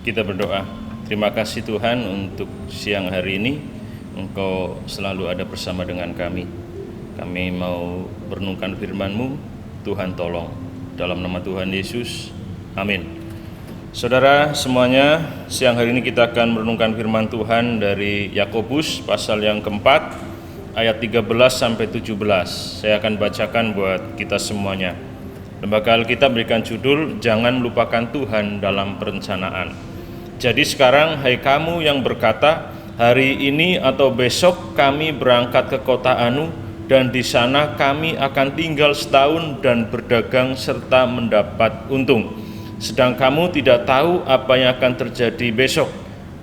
Kita berdoa. Terima kasih Tuhan untuk siang hari ini. Engkau selalu ada bersama dengan kami. Kami mau merenungkan firman-Mu. Tuhan tolong. Dalam nama Tuhan Yesus. Amin. Saudara semuanya, siang hari ini kita akan merenungkan firman Tuhan dari Yakobus pasal yang keempat, ayat 13 sampai 17. Saya akan bacakan buat kita semuanya. Lembaga Alkitab berikan judul, Jangan Melupakan Tuhan dalam Perencanaan. Jadi sekarang, hai kamu yang berkata, hari ini atau besok kami berangkat ke kota Anu, dan di sana kami akan tinggal setahun dan berdagang serta mendapat untung. Sedang kamu tidak tahu apa yang akan terjadi besok.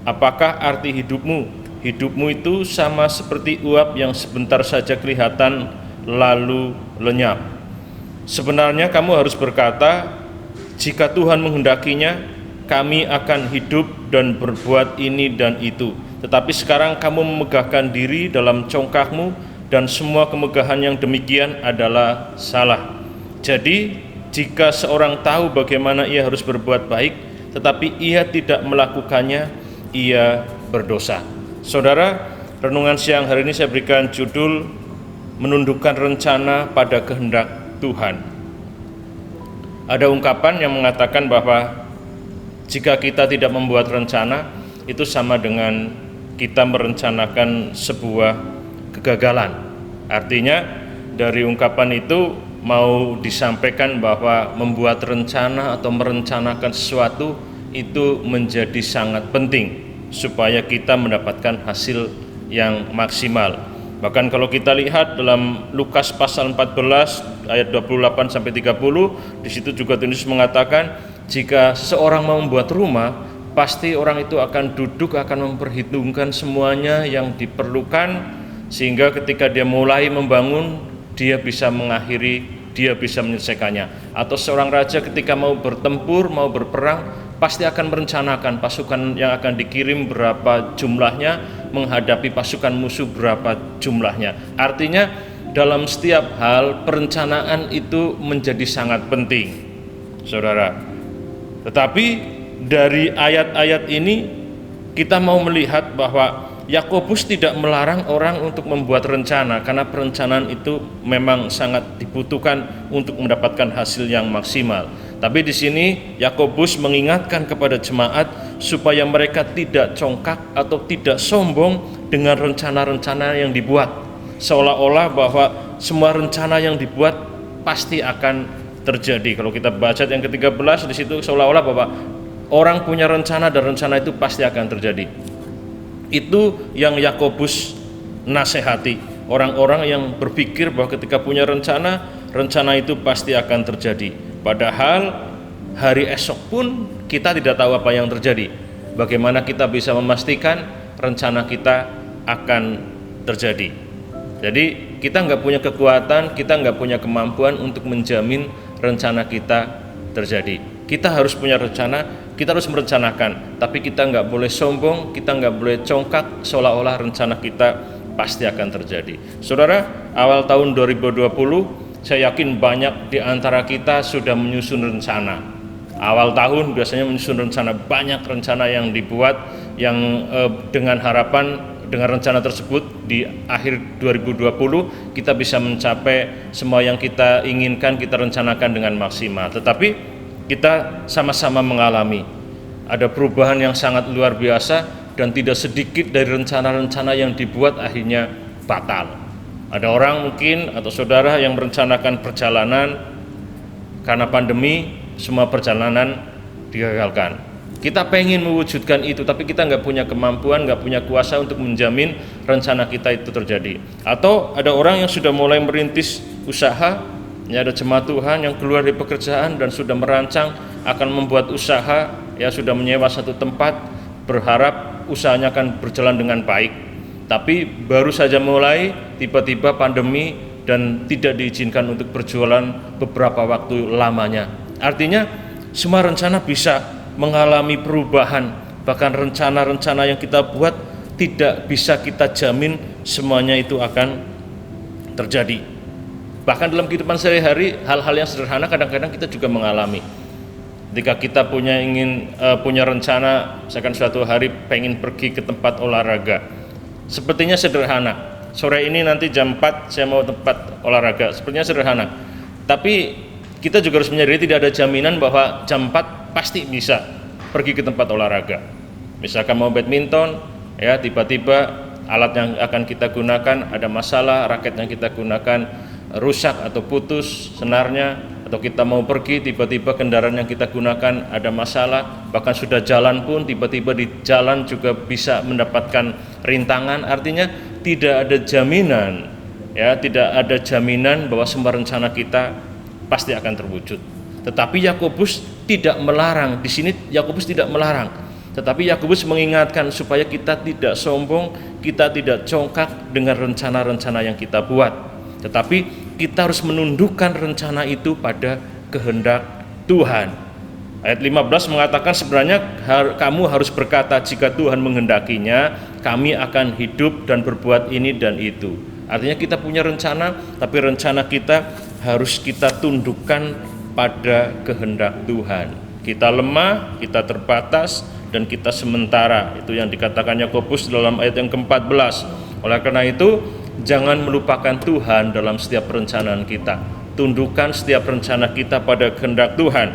Apakah arti hidupmu? Hidupmu itu sama seperti uap yang sebentar saja kelihatan lalu lenyap. Sebenarnya kamu harus berkata, jika Tuhan menghendakinya, kami akan hidup dan berbuat ini dan itu. Tetapi sekarang kamu memegahkan diri dalam congkakmu, dan semua kemegahan yang demikian adalah salah. Jadi, jika seorang tahu bagaimana ia harus berbuat baik, tetapi ia tidak melakukannya, ia berdosa. Saudara, renungan siang hari ini saya berikan judul, menundukkan rencana pada kehendak Tuhan. Ada ungkapan yang mengatakan bahwa jika kita tidak membuat rencana, itu sama dengan kita merencanakan sebuah kegagalan. Artinya dari ungkapan itu mau disampaikan bahwa membuat rencana atau merencanakan sesuatu itu menjadi sangat penting supaya kita mendapatkan hasil yang maksimal. Bahkan kalau kita lihat dalam Lukas pasal 14 ayat 28 sampai 30, di situ juga Yesus mengatakan, jika seseorang mau membuat rumah, pasti orang itu akan duduk, akan memperhitungkan semuanya yang diperlukan, sehingga ketika dia mulai membangun, dia bisa mengakhiri, dia bisa menyelesaikannya. Atau seorang raja ketika mau bertempur, mau berperang, pasti akan merencanakan pasukan yang akan dikirim berapa jumlahnya, menghadapi pasukan musuh berapa jumlahnya. Artinya dalam setiap hal perencanaan itu menjadi sangat penting, saudara. Tetapi dari ayat-ayat ini kita mau melihat bahwa Yakobus tidak melarang orang untuk membuat rencana, karena perencanaan itu memang sangat dibutuhkan untuk mendapatkan hasil yang maksimal. Tapi di sini Yakobus mengingatkan kepada jemaat supaya mereka tidak congkak atau tidak sombong dengan rencana-rencana yang dibuat, seolah-olah bahwa semua rencana yang dibuat pasti akan terjadi. Kalau kita baca yang ke-13 di situ seolah-olah bahwa orang punya rencana dan rencana itu pasti akan terjadi. Itu yang Yakobus nasihati orang-orang yang berpikir bahwa ketika punya rencana, rencana itu pasti akan terjadi. Padahal hari esok pun kita tidak tahu apa yang terjadi. Bagaimana kita bisa memastikan rencana kita akan terjadi? Jadi kita nggak punya kekuatan, kita nggak punya kemampuan untuk menjamin rencana kita terjadi. Kita harus punya rencana, kita harus merencanakan, tapi kita nggak boleh sombong, kita nggak boleh congkak seolah-olah rencana kita pasti akan terjadi. Saudara, awal tahun 2020 saya yakin banyak di antara kita sudah menyusun rencana. Awal tahun biasanya menyusun rencana, banyak rencana yang dibuat yang dengan harapan dengan rencana tersebut di akhir 2020 kita bisa mencapai semua yang kita inginkan, kita rencanakan dengan maksimal. Tetapi kita sama-sama mengalami ada perubahan yang sangat luar biasa, dan tidak sedikit dari rencana-rencana yang dibuat akhirnya batal. Ada orang mungkin atau saudara yang merencanakan perjalanan, karena pandemi semua perjalanan digagalkan. Kita pengen mewujudkan itu, tapi kita nggak punya kemampuan, nggak punya kuasa untuk menjamin rencana kita itu terjadi. Atau ada orang yang sudah mulai merintis usaha, ya ada jemaat Tuhan yang keluar dari pekerjaan dan sudah merancang akan membuat usaha, ya sudah menyewa satu tempat, berharap usahanya akan berjalan dengan baik. Tapi baru saja mulai, tiba-tiba pandemi dan tidak diizinkan untuk berjualan beberapa waktu lamanya. Artinya semua rencana bisa mengalami perubahan, bahkan rencana-rencana yang kita buat tidak bisa kita jamin semuanya itu akan terjadi. Bahkan dalam kehidupan sehari-hari, hal-hal yang sederhana kadang-kadang kita juga mengalami. Ketika kita punya rencana, misalkan suatu hari pengen pergi ke tempat olahraga, sepertinya sederhana. Sore ini nanti jam 4 saya mau tempat olahraga, sepertinya sederhana. Tapi kita juga harus menyadari tidak ada jaminan bahwa jam 4 pasti bisa pergi ke tempat olahraga. Misalkan mau badminton, ya tiba-tiba alat yang akan kita gunakan ada masalah, raket yang kita gunakan rusak atau putus senarnya, atau kita mau pergi tiba-tiba kendaraan yang kita gunakan ada masalah, bahkan sudah jalan pun tiba-tiba di jalan juga bisa mendapatkan rintangan. Artinya tidak ada jaminan, ya tidak ada jaminan bahwa semua rencana kita pasti akan terwujud. Tetapi Yakobus tidak melarang. Di sini Yakobus tidak melarang, tetapi Yakobus mengingatkan supaya kita tidak sombong, kita tidak congkak dengan rencana-rencana yang kita buat. Tetapi kita harus menundukkan rencana itu pada kehendak Tuhan. Ayat 15 mengatakan sebenarnya kamu harus berkata, jika Tuhan menghendakinya, kami akan hidup dan berbuat ini dan itu. Artinya kita punya rencana, tapi rencana kita harus kita tundukkan pada kehendak Tuhan. Kita lemah, kita terbatas, dan kita sementara. Itu yang dikatakan Yakobus dalam ayat yang ke-14. Oleh karena itu, jangan melupakan Tuhan dalam setiap perencanaan kita. Tundukkan setiap rencana kita pada kehendak Tuhan.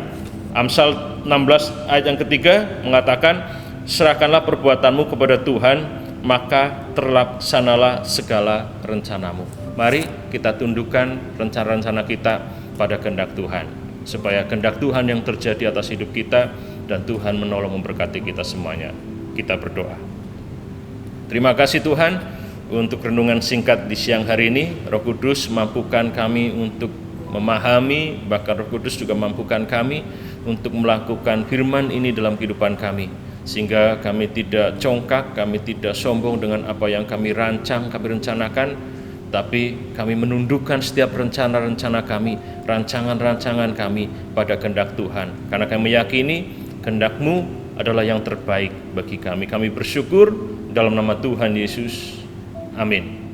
Amsal 16 ayat yang ketiga mengatakan, serahkanlah perbuatanmu kepada Tuhan, maka terlaksanalah segala rencanamu. Mari kita tundukkan rencana-rencana kita pada kehendak Tuhan, supaya kehendak Tuhan yang terjadi atas hidup kita, dan Tuhan menolong memberkati kita semuanya. Kita berdoa. Terima kasih Tuhan untuk renungan singkat di siang hari ini. Roh Kudus mampukan kami untuk memahami, bahkan Roh Kudus juga mampukan kami untuk melakukan firman ini dalam kehidupan kami, sehingga kami tidak congkak, kami tidak sombong dengan apa yang kami rancang, kami rencanakan, tapi kami menundukkan setiap rencana-rencana kami, rancangan-rancangan kami pada kehendak Tuhan, karena kami meyakini kehendak-Mu adalah yang terbaik bagi kami. Kami bersyukur dalam nama Tuhan Yesus. Amin.